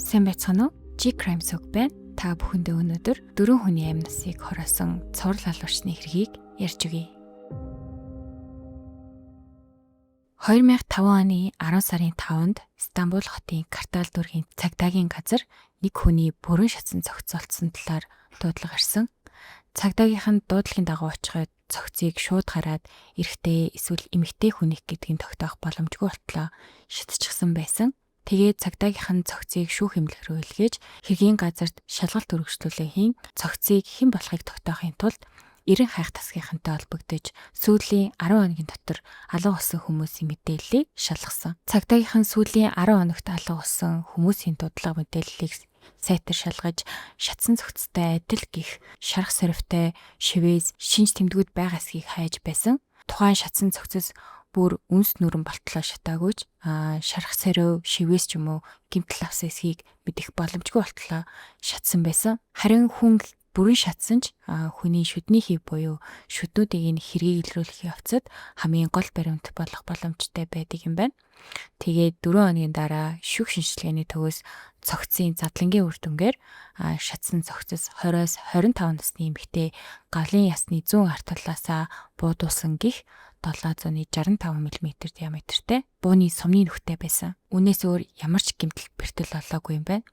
Сайн байцгаана уу? G-Crime Sog байна. Та бүхэндээ өнөөдөр 4 хүний амь насыг хороосон цуврал халуурчны хэргийг ярьж өгье. 2005 оны 10 сарын 5-нд Стамбул хотын Картал дүүргийн цагдаагийн газар нэг хүний бүрэн шатсан зохицуулсан талаар дуудлага ирсэн. Цагдаагийнх нь дуудлагын дагуу очиход цогцыг шууд хараад эрэгтэй эсвэл эмэгтэй хүнийг гэдгийг тогтоох боломжгүй болтлоо шатчихсан байсан. Тэгээд цагдаагийнх нь цогцыг шүүх эмнэлэг рүү илгээж хэргийн газарт шалгалт өргөжлүүлээ хийн цогцыг хэн болохыг тогтоохын тулд 90 хайх тасгийнхантай холбогдож сүүлийн 10 хоногийн дотор алга болсон хүмүүсийн мэдээллийг шалгасан. Цагдаагийнх нь сүүлийн 10 хоногт алга болсон хүмүүсийн дуудлага мэдээллийг сайтар шалгаж шатсан цогцтой адил гих шарх сорвтой шивээс шинж тэмдгүүд байгаа эсхийг хайж байсан. Тухайн шатсан цогцос бүр үнс нүрэн болтлоо шатаагүйч шарх сорив шивээс ч юм уу гэмтэл авсан эсхийг мэдэх боломжгүй болтлоо шатсан байсан. Харин хүн бүрэн шатсан ч хүний шүдний хий буюу шүднүүдийг хэргийг илрүүлэх явцад хамгийн гол баримт болох боломжтой байдаг юм байна. Тэгээд 4 хоногийн дараа шүүх шинжилгээний төгөөс цогцын задлангийн үр дүнгээр шатсан цогцос 20-с 25 насны эмэгтэй гавлын ясны зүүн арт талаасаа буудуулсан гих 765 мм диаметртэй бууны сумны нүхтэй байсан. Үүнээс өөр ямар ч гэмтэл бэртэл олоогүй юм байна.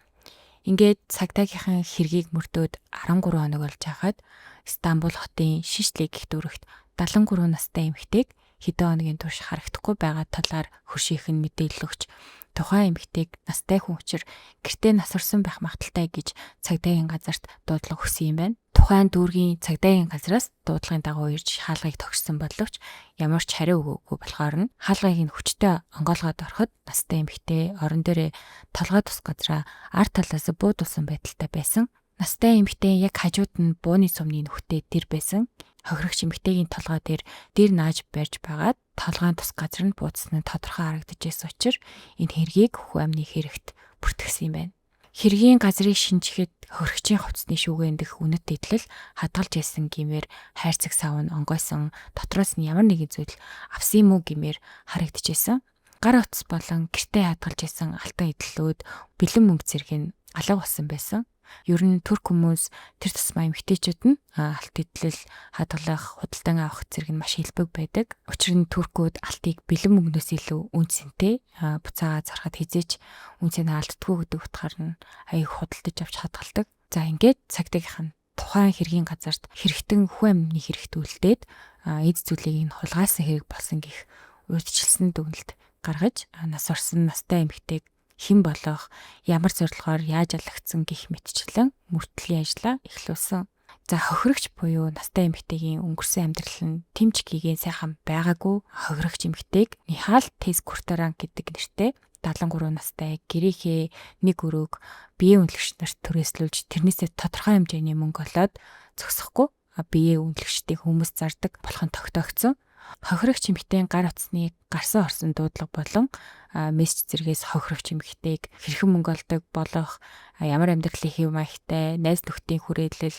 Ингээд цагдаагийнхан хэргийг мөрдөөд 13 хоног болж байхад Стамбул хотын Шишлэг гэх дүүрэгт 73 настай эмэгтэйг хэдэн хоногийн турш харагдахгүй байгаа талаар хөршийнх нь мэдээлэл өгч тухайн эмэгтэйг настай хүн учир гэртээ насварсан байх магадaltaй гэж цагдаагийн газарт дуудлага өгсөн юм байна. Тухайн дүүргийн цагдаагийн газраас дуудлагын дагуу ирж хаалгыг тогтсон боловч ямар ч хариу өгөөгүй болохоор нь хаалгыг хүчтэй онгоолгоод ороход настай эмэгтэй орон дээрээ толгой тус газраа арт талаас буудуулсан байдалтай байсан. Настай эмэгтэй яг хажууд нь бууны сумны нүхтэй тэр байсан. Хохирогч эмэгтэйгийн толгой дээр нааж барьж байгаад толгойн тус газар нь буудсан нь тодорхой харагдаж байсан учраас энэ хэргийг хүү амны хэрэгт бүртгэсэн юм байна. Хэргийн газрыг шинжихэд хохирогчийн хувцсны шүүгэн дэх үнэт эдлэл хадгалж ясан гэмээр хайрцаг савн онгойсон дотроос нь ямар нэгэн зүйл авсан юм уу гэмээр харагдчихсэн. Гар утас болон гэртээ хадгалж ясан алтан эдлэлүүд бэлэн мөнгө зэрэг нь алга болсон байсан. Ер нь турк хүмүүс тэр тусмаа эмэгтэйчүүд нь алт эдлэл хадгалах, худалдан авах зэрэг нь маш хэлбэг байдаг. Учир нь туркууд алтыг бэлэн мөнгнөөс илүү үнцэнтэй буцаагаа зархад хизээч үнцээ алддаггүй гэдэг утгаар нь аяг худалдаж авч хадгалдаг. За ингээд цагдаагийнх нь тухайн хэргийн газарт хэрэгтэн хүн амны хэрэгт үлдээд эд зүйлийг нь хулгайлсан хэрэг болсон гэх урьдчилсан дүгнэлт гаргаж нас орсон настай эмэгтэйг хэн болох, ямар зорилгоор яаж алгацсан гэх мэтчлэн мөртлийн ажлаа эхлүүлсэн. За хохирогч буюу настай эмэгтэйгийн өнгөрсөн амьдрал нь тэмч гигийн сайхан байгаагүй хохирогч эмэгтэйг Нихал Тезкуртаран гэдэг нэртэй 73 настай гэрээхээ нэг өрөөг биеийн үнэлэгч нарт түрээслүүлж тэрнээсээ тодорхой хэмжээний мөнгө олоод зогсохгүй биеийн үнэлэгчдийн хүмүүс зардаг болох нь тогтоогдсон. Хохирогч эмэгтэйн гар утасны гарсан орсон дуудлага болон мессеж зэрэгээс хохирогч эмэгтэйг хэрхэн мөнгө олдог болох ямар амьдралын хэв маягтай найз нөхдийн хүрээлэл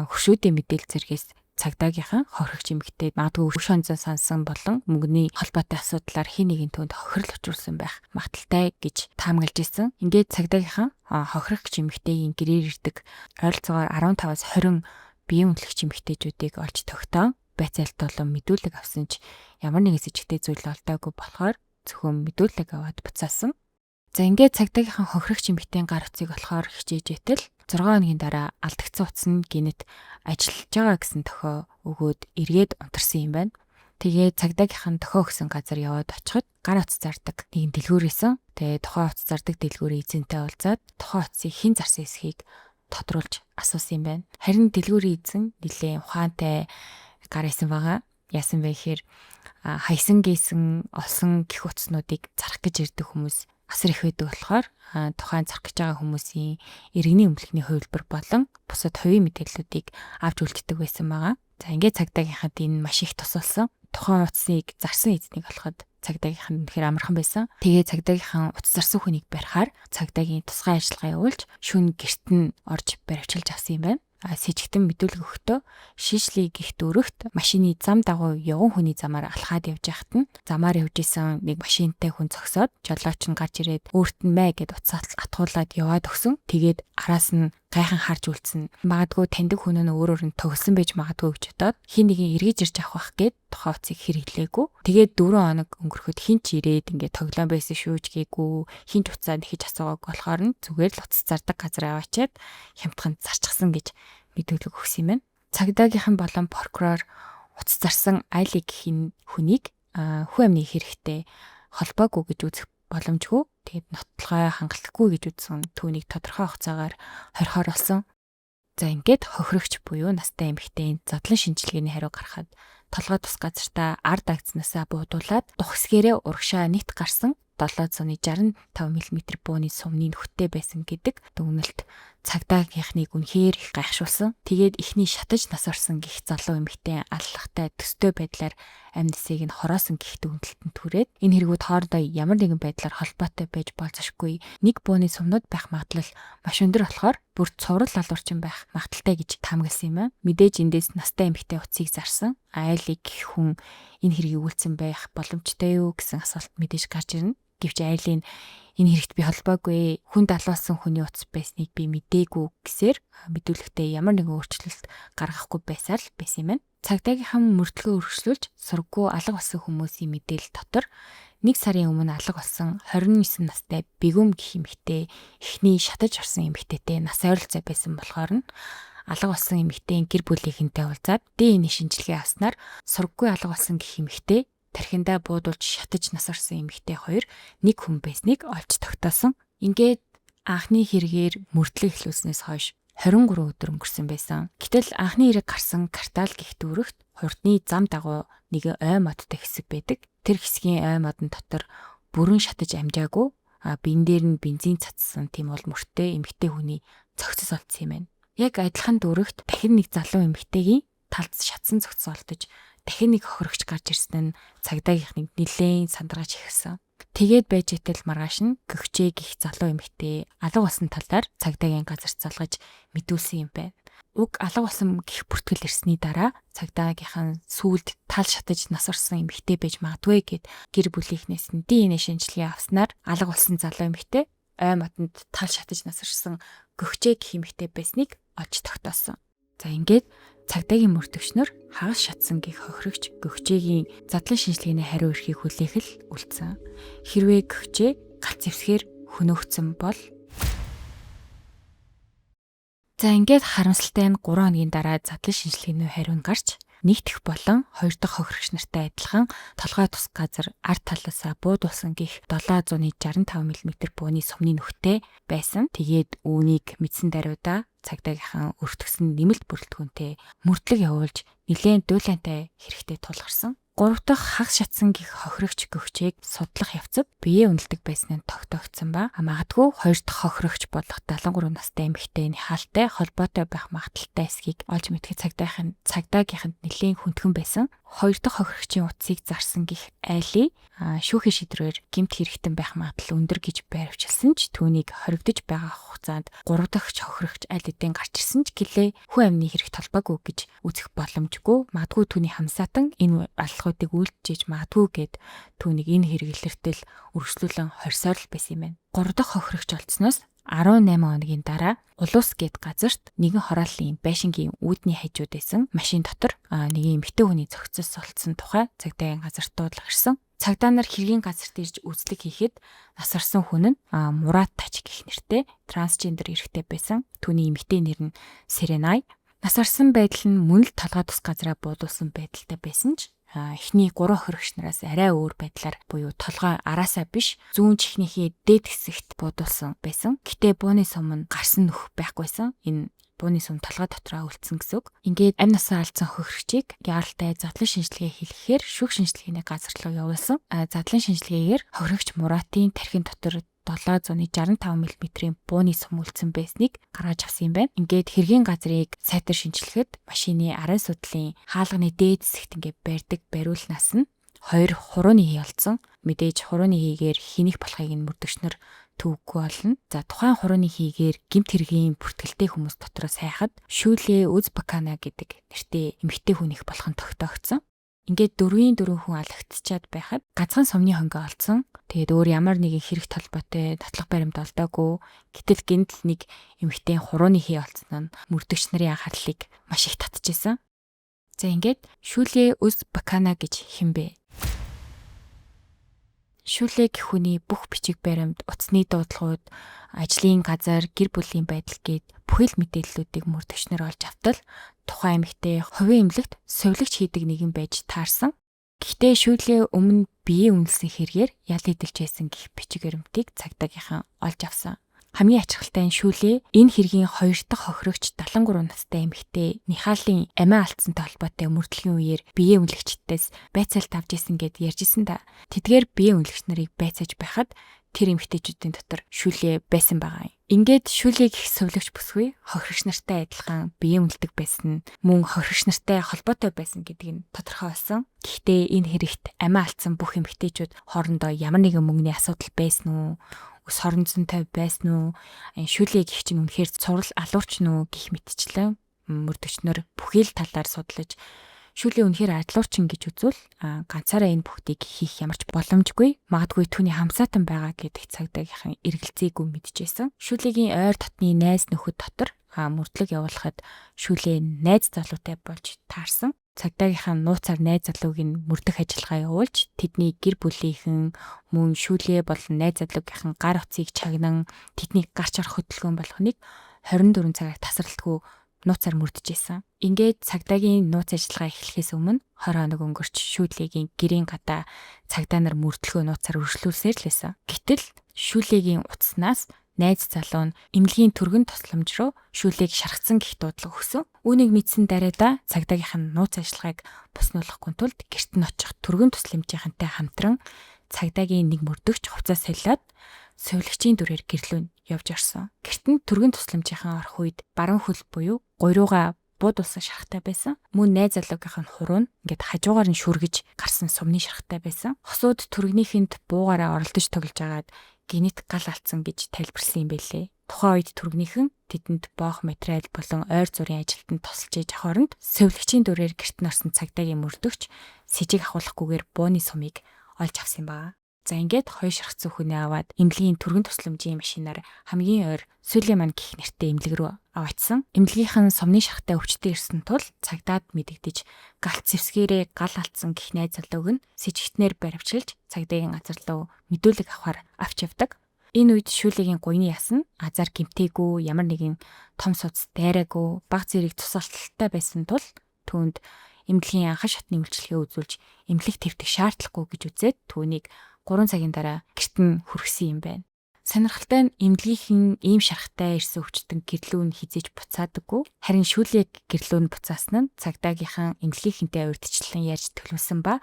хөшөөдийн мэдээлэл зэрэгээс цагдаагийнхан хохирогч эмэгтэйд магадгүй өш онцон сансан болон мөнгөний холбоотой асуудлаар хин нэгэн түнд хохирол учруулсан байх магадaltaй гэж таамаглаж исэн. Ингээд цагдаагийнхан хохирогч эмэгтэйгийн гэрээр ирдэг ойролцоогоор 15-аас 20 биеийн үнэлэгч эмэгтэйчүүдийг олж тогтоон байцаалт болон мэдүүлэг авсан ч ямар нэгэн сэжигтэй зүйл олдоогүй болохоор зөвхөн мэдүүлэг аваад буцаасан. За ингээд цагдаагийнхан хохирогч эмэгтэйн гар утсыг болохоор хичээж итэл 6 хоногийн дараа алдагдсан утас нь гинэт ажиллаж байгаа гэсэн тохио өгөөд эргээд унтарсан юм байна. Тэгээд цагдаагийнхан тохио өгсөн газар яваад очиход гар утас зардаг нэгэн дэлгүүр исэн. Тэгээд тухайн утас зардаг дэлгүүрийн эзэнтэй уулзаад тухайн утсыг хэн зарсан эсхийг тодруулж асуусан юм байна. Харин дэлгүүрийн эзэн нэлээд ухаантай гар исэн байгаа. Яасан бэ гэхээр хайсан гийсэн олсон гих утаснуудыг зарах гэж ирдэг хүмүүс асар их байдаг болохоор тухайн зарах гэж байгаа хүмүүсийн иргэний өмнөхний хувилбар болон бусад хувийн мэдээллүүдийг авч үлддэг байсан байгаа. За ингээд цагдаагийнхад энэ маш их тусалсан. Тухайн утасныг зарсан эзнийг олоход цагдаагийнх нь үнэхээр амархан байсан. Тэгээ цагдаагийнхан утас зарсан хүнийг барихаар цагдаагийн тусгай ажиллагаа явуулж шүн гэрт нь орж баривчилж авсан юм байна. сэжигтэн мэдүүлэг өгөхдөө шийшлий гихт өргөт машины зам дагуу явган хүний замаар алхаад явж байхад нь замаар явж исэн нэг машинтай хүн зогсоод жолооч нь гарч ирээд өөрт нь мэ гэд уцаат атгуулад яваад өгсөн. Тэгээд араас нь гайхан харж үлдсэн. Магадгүй таньдаг хүн нь өөрөөр нь төгсөн байж магадгүй гэж бодоод хин нэгийг эргэж ирж авах гэд тухайн уцыг хэрэглээгүй. Тэгээд 4 хоног өнгөрөхөд хин ч ирээд ингээд тоглоом байсан шүүж гээгүй. Хин ч уцаа нэхэж асуугааг болохоор нь зүгээр л уц зардаг газар аваачаад хямдхан зарчихсан гэж мэдүүлэг өгсөн юм байна. Цагдаагийнхан болон прокурор уц зарсан Айлиг хин хүнийг хүн амны хэрэгтэй холбоогүй гэж үзэх боломжгүй. Тэгээд нотлохой хангалтгүй гэж үзсэн түүнийг тодорхой хугацаагаар хорихоор болсон. За ингээд хохирогч буюу настай эмэгтэйн задлан шинжилгээний хариу гаргахад толгой тус газартаа ард агцнаасаа буудуулаад дух хэсгээрээ урагшаа нийт гарсан 765 мм бууны сумны нөхөттэй байсан гэдэг дүгнэлт цагдаагийнхныг үнэхээр их гайхшуулсан. Тэгээд ихний шатаж нас орсон гих залуу эмэгтэй аллахтай төстэй байдлаар амь нисийг нь хороосон гих дүгнэлтэнд түрээд энэ хэрэгүүд хоорондоо ямар нэгэн байдлаар холбоотой байж болзошгүй. Нэг бууны сумнууд байх магадлал маш өндөр болохоор бүр цуврал алуурчин байх магадaltaй гэж таамагласан юм аа. Мэдээж эндээс настай эмэгтэй уцыг зарсан Айлиг хүн энэ хэргийг үйлцэн байх боломжтой юу гэсэн асуулт мэдээж гарч ирнэ. Гэвч Айлын энэ хэрэгт би холбоогүй хүнд алуулсан хүний утас байсныг би мэдээгүй гэсээр мэдүүлэгтээ ямар нэгэн өөрчлөлт гаргахгүй байсаар л байсан юм байна. Цагдаагийнхан мөрдлөгөө өргөжлүүлж сургуу алга болсон хүмүүсийн мэдээлэл дотор 1 сарын өмнө алга болсон 29 настай Бэгүм гэх эмэгтэй эхний шатаж орсон эмэгтэйтэй нас ойролцоо байсан болохоор нь алга болсон эмэгтэйн гэр бүлийнхэнтэй уулзаад ДНХ шинжилгээ авснаар сургууй алга болсон гэх эмэгтэй тархиндаа буудуулж шатаж нас орсон эмэгтэй хоёр нэг хүн байсныг олж тогтоосон. Ингээд анхны хэрэгээр мөрдлөг эхлүүлснээс хойш 23 өдөр өнгөрсөн байсан. Гэтэл анхны хэрэг гарсан квартал гих дүүрэгт хурдны зам дагуу нэг ой модтой хэсэг байдаг. Тэр хэсгийн ой модон дотор бүрэн шатаж амжаагүй бин дээр нь бензин цацсан тийм бол мөртөө эмэгтэй хүний цогцос олдсон юм байна. Яг адилхан дүүрэгт дахин нэг залуу эмэгтэйгийн талд шатсан цогцос олдож дахин нэг хохирогч гарч ирсэн нь цагдаагийнхныг нилээн сандаргаж ихсэн. Тэгээд байж итэл маргааш нь гөгчээ гих залуу эмэгтэй алга болсон талаар цагдаагийн газарт залгаж мэдүүлсэн юм байна. Уг алга болсон гих бүртгэл ирсний дараа цагдаагийнхан сүүлд тал шатаж нас орсон эмэгтэй байж магадгүй гэд гэр бүлийнхнээс нь ДНХ шинжилгээ авснаар алга болсон залуу эмэгтэй ой модонд тал шатаж нас орсон гөгчээ гих эмэгтэй байсныг олж тогтоосон. За ингээд цагдаагийн мөрдөгчнөр хагас шатсан гих хохирогч гөгчээгийн задлан шинжилгээний хариу эрхийг хүлээх л үлдсэн. Хэрвээ гөгчээ галт зэвсгээр хөнөөгдсөн бол за ингээд харамсалтай нь 3 хоногийн дараа задлан шинжилгээний хариу нь гарч нэгдэх болон 2 дахь хохирогч нартай адилхан толгой тус газар ард талаасаа буудуулсан гих 765 мм бууны сумны нөхтэй байсан. Тэгээд үүнийг мэдсэн даруйда цагдаагийнхан өртгсөн нэмэлт бүрэлдэхүүнтэй мөрдлөг явуулж нэлээд дуулаантай хэрэгтэй тулгарсан. 3 дахь хагас шатсан гих хохирогч гөгчээг судлах явцад биеэ үнэлдэг байсан нь тогтоогдсон ба магадгүй 2 дахь хохирогч болох 73 настай эмэгтэйний хаалтай холбоотой байх магадaltaй эсхийг олж мэдэх цагдаагийнханд нэлээд хүндхэн байсан. 2 дахь хохирогчийн утсыг зарсан гих Айли шүүхийн шийдвэрээр гэмт хэрэгтэн байх магадлал өндөр гэж байрвчилсан ч түүнийг хоригдож байгаа хугацаанд 3 дахь хохирогч аль хэдийн гарч ирсэн ч гэлээ хүн амны хэрэгт холбоогүй гэж үзэх боломжгүй. Магадгүй түүний хамсаатан энэ алхуудыг үйлдэж магадгүй гэд түүнийг энэ хэрэглэртэл өргөжлүүлэн хорсоор л байсан юм байна. 3 дахь хохирогч олдсноос 18 хоногийн дараа Улуус гэд газарт нэгэн хорооллын байшингийн үүдний хажууд байсан машин дотор нэгэн эмэгтэй хүний зохицос олдсон тухай цагдаагийн газарт дуудлага ирсэн. Цагдаа нар хэргийн газарт ирж үзлэг хийхэд нас орсон хүн нь Мурат Тач гэх нэртэй трансгендер эрэгтэй байсан. Түүний эмэгтэй нэр нь Серенай. Нас орсон байдал нь мөн л толгой тус газараа буудуулсан байдалтай байсан ч эхний 3 хохирогч нараас арай өөр байдлаар буюу толгой араасаа биш зүүн чихнийхээ дээд хэсэгт буудуулсан байсан. Гэтэ бууны сум нь гарсан нөх байхгүйсэн. Энэ бууны сум толгой дотроо үлдсэн гэсэн үг. Ингээд амь насаа алдсан хохирогчийг яаралтай задлан шинжилгээ хийхээр шүүх шинжилгээний газар руу явуулсан. Задлан шинжилгээгээр хохирогч Муратын тархин дотор 765 мм бууны сум үлдсэн байсныг гаргаж авсан юм байна. Ингээд хэргийн газрыг сайтар шинжилэхэд машины арын судлалын хаалганы дээд хэсэгт ингээд барьдаг бариулнаас нь 2 хурууны хий олдсон. Мэдээж хурууны хийгээр хийнэх болохыг нь мөрдөгчнөр битүү үгүй болно. За тухайн хурууны хийгээр гэмт хэргийн бүртгэлтэй хүмүүс дотроо сайхад Шүүле Үзбакана гэдэг нэртэй эмэгтэй хүн их болох нь тогтоогдсон. Ингээд 4 хүн алагдчихад байхад ганцхан сумны хөнгө олцсон. Тэгээд өөр ямар нэгэн хэрэг толботой татлах баримт олдоогүй. Гэтэл гинтл нэг эмэгтэй хурууны хий олцсон нь мөрдөгч нарын анхаарлыг маш их татчихсан. За ингээд Шүүле Үзбакана гэж хэмбэ. Шүүле гэх хүний бүх бичиг баримт, утасны дуудлагууд, ажлын газар, гэр бүлийн байдал гээд бүхэл мэдээллүүдийг мөрдөгчнөр олж автал тухайн эмэгтэй хувийн эмнэлэгт сувилагч хийдэг нэгэн байж таарсан. Гэхдээ Шүүле өмнө биеийн үнэлсэн хэрэгээр ял идэлж байсан гэх бичиг баримтыг цагдаагийнхан олж авсан. Хамгийн ачаалттай нь Шүүле энэ хэргийн 2 дахь хохирогч 73 настай эмэгтэй Михалийн амиа алдсантай холбоотой мөрдлөгийн үеэр биеийн үнэлэгчдээс байцаалт авч исэн гэд ярьжсэн да. Тэдгээр биеийн үнэлэгч нарыг байцааж байхад тэр эмэгтэйчүүдийн дотор Шүүле байсан байгаа юм. Ингээд Шүүле гэх сувилагч бүсгүй хохирогч нартай адилхан биеийн үнэлдэг байсан мөн хохирогч нартай холбоотой байсан гэдэг нь тодорхой болсон. Гэхдээ энэ хэрэгт амиа алдсан бүх эмэгтэйчүүд хоорондоо ямар нэгэн мөнгөний асуудал байсан уу? Ус хоронзонтой байсан уу? Шүүле гэх чинь үнэхээр цуврал алуурч нүү гэх мэтчлэн мөрдөгчнөр бүхэл талаар судлаж Шүүле үнэхээр адлуурчин гэж үзвэл ганцаараа энэ бүхтийг хийх ямарч боломжгүй. Магадгүй түүний хамсаатан байгаа гэдэг цагдаагийнхан эргэлзээгүй мэдчихсэн. Шүүлегийн ойр дотны найз нөхөд дотор мөрдлөг явуулахад Шүүле найз залуутай болж таарсан. Цагдаагийнхаа нууцаар найз залууг нь мөрдөх ажиллагаа явуулж тэдний гэр бүлийнхэн мөн Шүүле болон найз залуугийнхан гар утсыг чагнан тэдний гарч арах хөдөлгөөн болгоныг 24 цагаар тасралтгүй нууцаар мөрдөж исэн. Ингээд цагдаагийн нууц ажиллагаа эхлэхээс өмнө 20 хоног өнгөрч Шүүлегийн гэрийн гадаа цагдаа нар мөрдлөгөө нууцаар өргөжлүүлсээр л байсан. Гэтэл Шүүлегийн утаснаас найз залуу нь эмнэлгийн түргэн тусламж руу Шүүлег шаргацсан гэх дуудлага өгсөн. Үүнийг мэдсэн даруйда цагдаагийнхан нууц ажиллагааг буснуулахгүй тулд гэрт нь очих түргэн тусламжийнхантай хамтран цагдаагийн нэг мөрдөгч хувцас солиод сувилагчийн дүрээр гэрлүүн явж орсон. Гэрт нь түргэн тусламжийнхан орох үед баруун хөл буюу гуйрууга бууд улсан шархтай байсан. Мөн найз залуугийнх нь хуруу нь ингээд хажуугаар нь шүргэж гарсан сумны шархтай байсан. Хосууд түргнийхэнд буугаараа оролдож тоглож агаад генет гал алдсан гэж тайлбарлсан юм байлээ. Тухайн үед түргнийхэн тэдэнд боох материал болон ойр зургийн ажилтнанд тусалж иж хооронд сувилагчийн дүрээр гэрт норсон цагдаагийн мөрдөгч сэжиг ахуулахгүйгээр бууны сумыг олж авсан баа. За ингээд хоёр шархцсан хүнээ аваад эмнэлгийн түргэн тусламжийн машинаар хамгийн ойр Сүлейман гэх нэртэй эмнэлэг рүү аваачсан. Эмнэлгийнхэн сумны шархтаа өвчтөе ирсэн тул цагдаад мэдэгдэж галт зэвсгээрээ гал алдсан гэх найз залууг нь сэжигтнэр баривчилж цагдаагийн газар руу мэдүүлэг авахар авч явдаг. Энэ үед Шүүлегийн гуйны ясан азар гимтээгүй ямар нэгэн том суц дайраагүй баг зэрэг тусалталтай байсан тул түүнд эмнэлгийн анхан шатны үйлчлэгээ үзүүлж эмнэлэг твтэх шаардлагагүй гэж үзээд түүнийг 3 цагийн дараа гэрт нь хүргэсэн юм байна. Сонирхолтой нь эмнэлгийнхэн ийм шархтай ирсэн өвчтөн гэрлүүн хизээж буцаадаггүй. Харин Шүүлег гэрлүүн буцаасан нь цагдаагийнхан эмнэлгийнхэнтэй урьдчилан ярьж төлөвлөсөн ба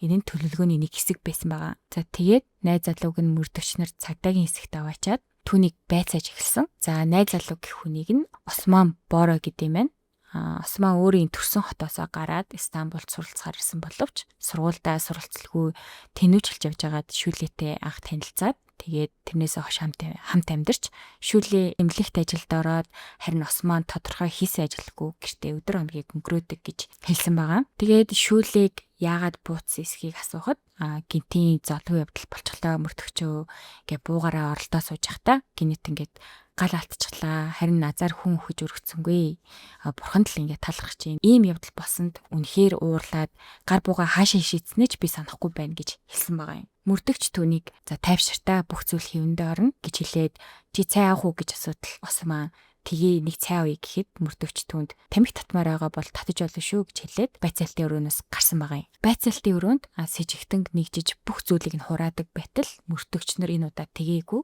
энэ нь төлөвлөгөөний нэг хэсэг байсан байгаа. За тэгээд найз залууг нь мөрдөгчнөр цагдаагийн хэсэгт аваачаад түүнийг байцааж эхэлсэн. За найз залуу гэх хүнийг нь Осман Боро гэдэг юм байна. Осман өөрийн төрсөн хотоосоо гараад Стамбулд суралцахаар ирсэн боловч сургуульдаа суралцалгүй тэнүүжилж явж байгаад Шүүлетэй анх танилцаад тэгээд тэрнээсээ хойш хамт амьдарч Шүүле эмнэлэгт ажилд ороод харин Осман тодорхой хийсэн ажилгүй гэртээ өдөр хоногийг өнгөрөөдөг гэж хэлсэн байгаа. Тэгээд Шүүлег яагаад бууцсан эсхийг асуухад гинтийн золгүй явдал болчихлоо мөртөгчөө гэ буугаараа оролдоо сууж явахдаа гинэт ингээд гал алтчихлаа. Харин назар хүн өгөж өргөцсөнгүй. Бурхан л ингээд талархаж чинь. Ийм явдал болсонд үнэхээр уурлаад гар бууга хаашаа шийдснээ ч би санахгүй байна гэж хэлсэн байгаа юм. Мөрдөгч түүнийг за тайвширтаа бүх зүйл хэвэндээ орно гэж хэлээд чи цай авах уу гэж асуудал Осман тгий нэг цай авъя гэхэд мөрдөгч түүнд тамхи татмаар байгаа бол татаж болно шүү гэж хэлээд байцаалтын өрөөнөөс гарсан байгаа юм. Байцаалтын өрөөнд сэжигтэн нэгжиж бүх зүйлийг нь хураадаг байтал мөрдөгч нар энэ удаа тгээгүй.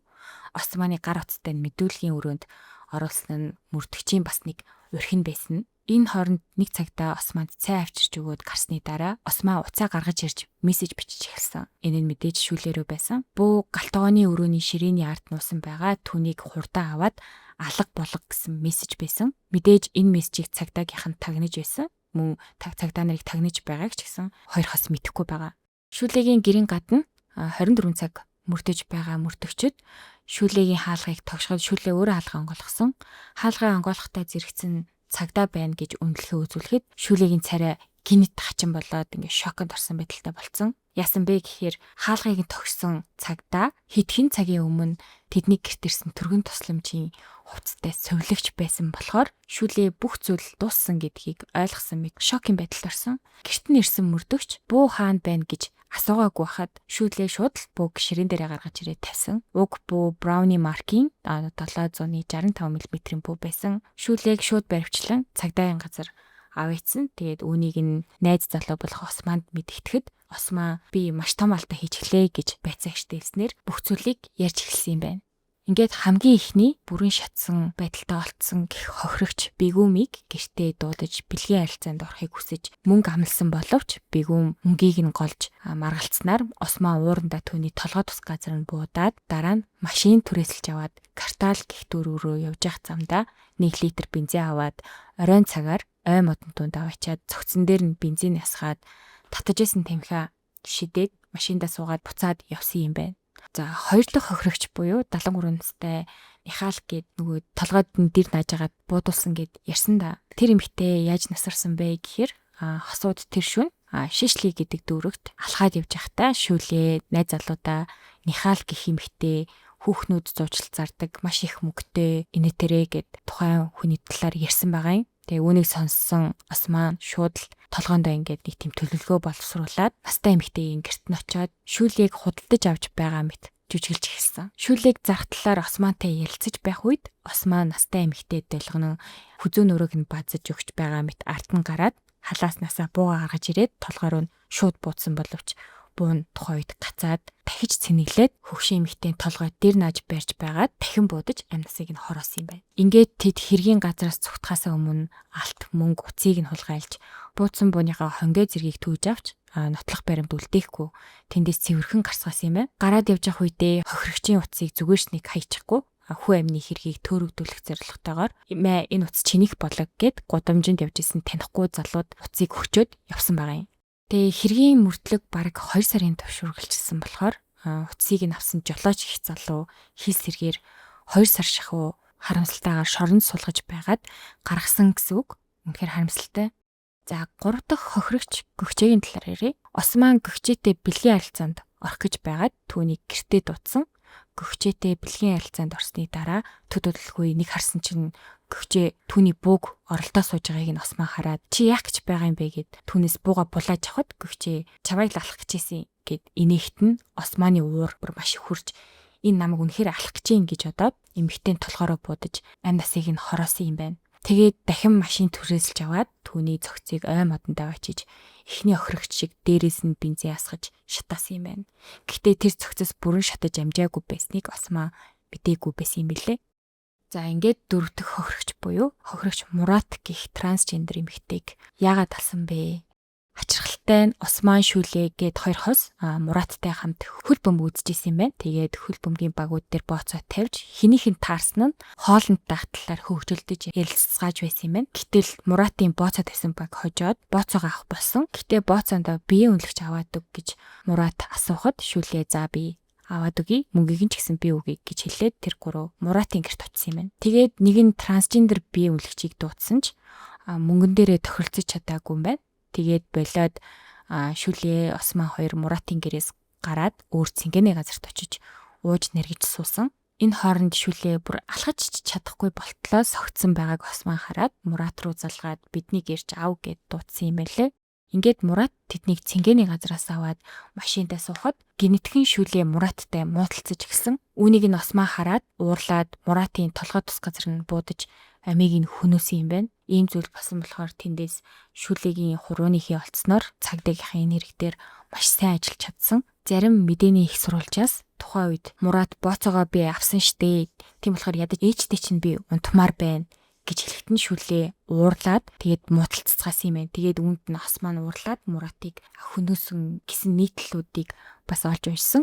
Османы гар утстай мэдүүлгийн өрөөнд оруулсан нь мөрдөгчийн бас нэг урхин байсан. Энэ хооронд нэг цагтаа Османд цай авчирч өгөөд гарсны дараа Осман уцаа гаргаж ирж мессеж бичиж эхэлсэн. Энэ нь мэдээж Шүүле рүү байсан. Буу галтгооны өрөөний ширээний ард нуусан байгаа түүнийг хурдаа аваад алга болго гэсэн мессеж байсан. Мэдээж энэ мессежийг цагдаагийнхан тагнаж байсан. Мөн цагдаа нарыг тагнаж байгааг ч гэсэн хоёр хос мэдэхгүй байгаа. Шүүлегийн гэрийн гадна 24 цаг мөрдөж байгаа мөрдөгчд шүүлэгийн хаалгыг тогшгоод шүүлээ өөрөө хаалгаа онгойлгосон. Хаалгаа онгойлгохтой зэрэгцэн цагдаа байна гэж үнэлгээ үзүүлэхэд шүүлэгийн царай гинэт хачин болоод ингээ шоконд орсон байдалтай болсон. Яасан бэ гэхээр хаалгыг тогшсон цагдаа хэдхэн цагийн өмнө тэдний гэрт ирсэн түргэн тусламжийн хувцастай сувилагч байсан болохоор шүүлээ бүх зүйл дууссан гэдгийг ойлгосон мэт шокийн байдалд орсон. Гэрт нь ирсэн мөрдөгч буу хаана байна гэж асуугаагүй хахад шүүлээ шууд л бууг ширээн дээрээ гаргаж ирээд тавьсан. Уг буу Brownie маркийн 765 мм буу байсан. Шүүлээг шууд баривчлан цагдаагийн газар авъяцсан. Тэгээд үүнийг нь найз залуу болох Османд мэдгэтгэхэд Осман би маш том алдаа хийж эхлэе гэж байцаагчтай хэлснээр бүх зүйлийг ярьж эхэлсэн юм байна. Ингээд хамгийн ихний бүрэн шатсан байдалтай олцсон гэх хохирогч Бигүмийг гэртээ дуудаж бэлгийн харилцаанд орохыг хүсэж мөнгө амласан боловч Бигүм мөнгийг нь голж маргалцсанаар Осман уурандаа түүний толгой тус газар нь буудаад дараа нь машин түрээсэлж аваад квартал гэх дүүр рүү явж явах замдаа 1 литр бензин аваад оройн цагаар ой модон тунд аваачаад цогцон дээр нь бензин ясгаад татаж исэн тамхиа шидээд машиндаа суугаад буцаад явсан юм байна. За хоёр дахь хохирогч буюу 73 настай Нихал гээд нөгөө толгойд нь дэр наажгаад буудуулсан гэд ярьсан да. Тэр эмэгтэй яаж насарсан бэ гэхээр хосууд тэр шүн Шишли гэдэг дүүрэгт алхаад явж байхдаа шүүлээ найз залуудаа Нихал гэх эмэгтэй хүүхнүүд зуучлал зардаг маш их мөнгөтэй инэтэрэ гэд тухайн хүний талаар ярьсан байгаа юм. Тэгээ үүнийг сонссон Осман шууд л толгоондоо ингээд нэг тийм төлөвлөгөө боловсруулад настай эмэгтэйгийн гэрт нь очиод шүүлийг худалдаж авч байгаа мэт жүжиглж эхэлсэн. Шүүлийг зарах талаар Османтай ярилцаж байх үед Осман настай эмэгтэйд дэлгэн хүзүүн өрөөг нь базаж өгч байгаа мэт ард нь гараад халааснасаа бууга гаргаж ирээд толгойроо нь шууд буудсан боловч буун тухайн үед гацаад дахиж цэнэглээд хөвшин эмэгтэйн толгой дэр нааж барьж байгаад дахин буудаж амьнасыг нь хороосон юм байна. Ингээд тэд хэргийн газраас цугтахаасаа өмнө алт мөнгө уцыг нь хулгайлж буудсан бууныхаа хонгой зэргийг түүж авч нотлох баримт үлдээхгүй тэндээс цэвэрхэн гарсгасан юм байна. Гараад явж явах үедээ хохирогчийн уцыг зүгээрснийг хаячихгүй хүү амны хэргийг төөрөгдүүлэх зорилготойгоор энэ уц чинийх болог гэд гудамжинд явж исэн танихгүй залууд уцыг өгчөөд явсан байгаа юм. Тэгээ хэргийн мөрдлөг бараг 2 сарын турш үргэлжилсэн болохоор уцыг нь авсан жолооч их залуу хил сэргээр 2 сар шахуу харамсалтайгаар шоронд сулгаж байгаад гаргасан гэсэн үг. Үнэхээр харамсалтай. За 3 дахь хохирогч гөгчээгийн талаар ярив. Осман гөгчээтэй бэлгийн харилцаанд орох гэж байгаад түүнийг гэртээ дуудсан. Гөгчээтэй бэлгийн харилцаанд орсны дараа төдөлгүй нэг харсан чинь гөгчээ түүний бууг оролдоо сууж байгааг нь Осман хараад чи яах гэж байгаа юм бэ гэд түүнээс бууга булааж авахд гөгчээ чамайг л алах гэжсэн гэд инээхт нь Османы уур бүр маш их хурж энэ намайг үнэхээр алах гэж юм гэж бодоод эмэгтэйн толгоороо буудаж амь насыг нь хороосон юм байна. Тэгээд дахин машин түрээсэлж аваад түүний цогцыг ой модондоо очиж эхний охирогч шиг дээрээс нь бензин асгаж шатаасан юм байна. Гэхдээ тэр цогцос бүрэн шатаж амжаагүй байсныг Осман мэдээгүй байсан юм билээ. За ингээд 4 дахь хохирогч буюу хохирогч Мурат гэх трансгендер эмэгтэйг яагаад алсан бэ? Хачирхалтай нь Осман шүүлээ гээд 2 хос Мураттай хамт хөл бөмбөг үзчихсэн юм байна. Тэгээд хөл бөмбөгийн багууд дээр бооцоо тавьж хинийх нь таарсан нь хоолнд даах талаар хөвгөлдөж ярилцгааж байсан юм байна. Гэтэл Муратын бооцоо тавьсан баг хожоод бооцоогоо авах болсон. Гэтэ бооцоондоо биеийн үнэлэгч аваад өг гэж Мурат асуухад шүүлээ за би аваад өгье. Мөнгийг нь ч гэсэн би өгье гэж хэлээд тэр гурав Муратын гэрт очсон юм байна. Тэгээд нэг нь трансгендер биеийн үнэлэгчийг дуудсан ч мөнгөн дээрээ тохиролцож чадаагүй юм байна. Тэгээд болоод шүлээ Осман 2 Муратын гэрээс гараад өөр цэнгэний газарт очиж ууж нэргэж суусан. Энэ хооронд шүлээ бүр алхаж чадахгүй болтлоо согтсон байгааг Осман хараад Мурат руу залгаад биднийг ирж ав гэд дуудсан юм байлээ. Ингээд Мурат тэднийг цэнгэний газараас аваад машиндаа суухад гинэтхэн шүлээ Мураттай муудалцаж гисэн. Үүнийг нь Осман хараад уурлаад Муратын толгой тус газар нь буудаж амийг нь хөнөөсөн юм байна. Ийм зүйл басан болохоор тэндээс шүлээгийн хурууныхээ олцсноор цагдаагийнхын нэрэг дээр маш сайн ажиллаж чадсан. Зарим мэдээний их сурвалжаас тухайн үед Мурат бооцоогоо би авсан штэ. Тийм болохоор ядаж ээжтэй чинь би унтмаар байна гэж хэлэхэд нь шүлээ уурлаад тэгээд муудалццгаасан юм байна. Тэгээд үүнд нь Осман уурлаад Муратыг хөнөөсөн гэсэн нийтлэлүүдийг бас олж уншсан.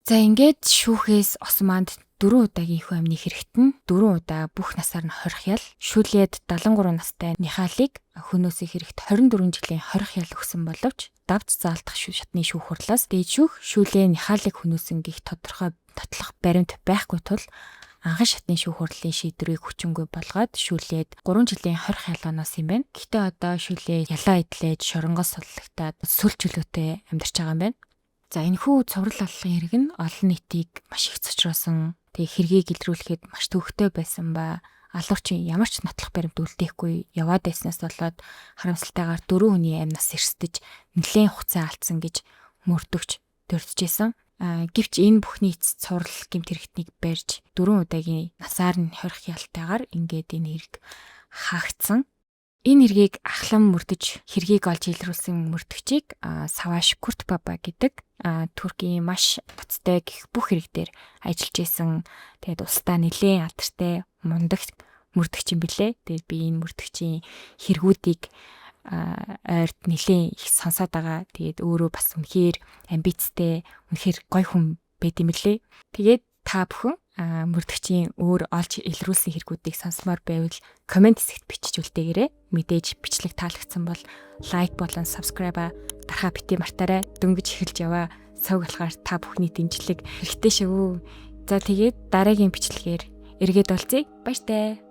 За ингээд шүүхээс Османд 4 удаагийн их амны хэрэгтэн 4 удаа бүх насаар нь хорих ял шүлээд 73 настай Нихалыг хөнөөсөх хэрэгт 24 жилийн хорих ял өгсөн боловч давж заалдах шатны шүүх хурлаас дээд шүүх шүүлээ Нихаалыг хүнөөсөн гих тодорхой татлах баримт байхгүй тул анхан шатны шүүх хурлын шийдвэрийг хүчингүй болгоод шүүлээд 3 жилийн хорих ялгаанаас юм байна. Гэхдээ одоо шүүлээ ялаа идлээд шоронгоос суллагтаад сүл чөлөөтэй амьдарч байгаа юм байна. За энэхүү цуврал аллахын хэрэг нь олон нийтийг маш их цочроосон. Тэгээ хэргийг илрүүлэхэд маш төвөгтэй байсан ба алуурчин ямар ч нотлох баримт үлдээхгүй яваад байснаас болоод харамсалтайгаар 4 хүний амьнаас эрсдэж нэлээд хугацаа алдсан гэж мөрдөгч дурджсэн. Гэвч энэ бүхний эцэст цуврал гэмт хэрэгтнийг барьж 4 удаагийн насаар нь хорих ялтайгаар ингээд энэ хэрэг хаагдсан. Энэ хэргийг ахлан мөрдөж хэргийг олж илрүүлсэн мөрдөгчийг Саваш Куртбаба гэдэг Туркийн маш ноцтой гих бүх хэрэг дээр ажиллаж исэн. Тэгээд устдаа нэлээд алдартай мундаг мөрдөгч юм билээ. Тэгээд би энэ мөрдөгчийн хэрэгүүдийг ойрд нэлээд их сонсоод байгаа. Тэгээд өөрөө бас үнэхээр амбицтай, үнэхээр гоё хүн байт юм лээ. Тэгээд та бүхэн мөрдөгчийн өөр олж илрүүлсэн хэрэгүүдийг сонсомоор байвал комент хэсэгт бичиж үлдээгээрэй. Мэдээж бичлэг таалагдсан бол лайк болон subscribe дарахаа бити мартаарай. Дөнгөж эхэлж яваа. Сав болохоор та бүхний дэмжлэг хэрэгтэй шүү. За тэгээд дараагийн бичлэгээр эргээд олцъя. Баяртай.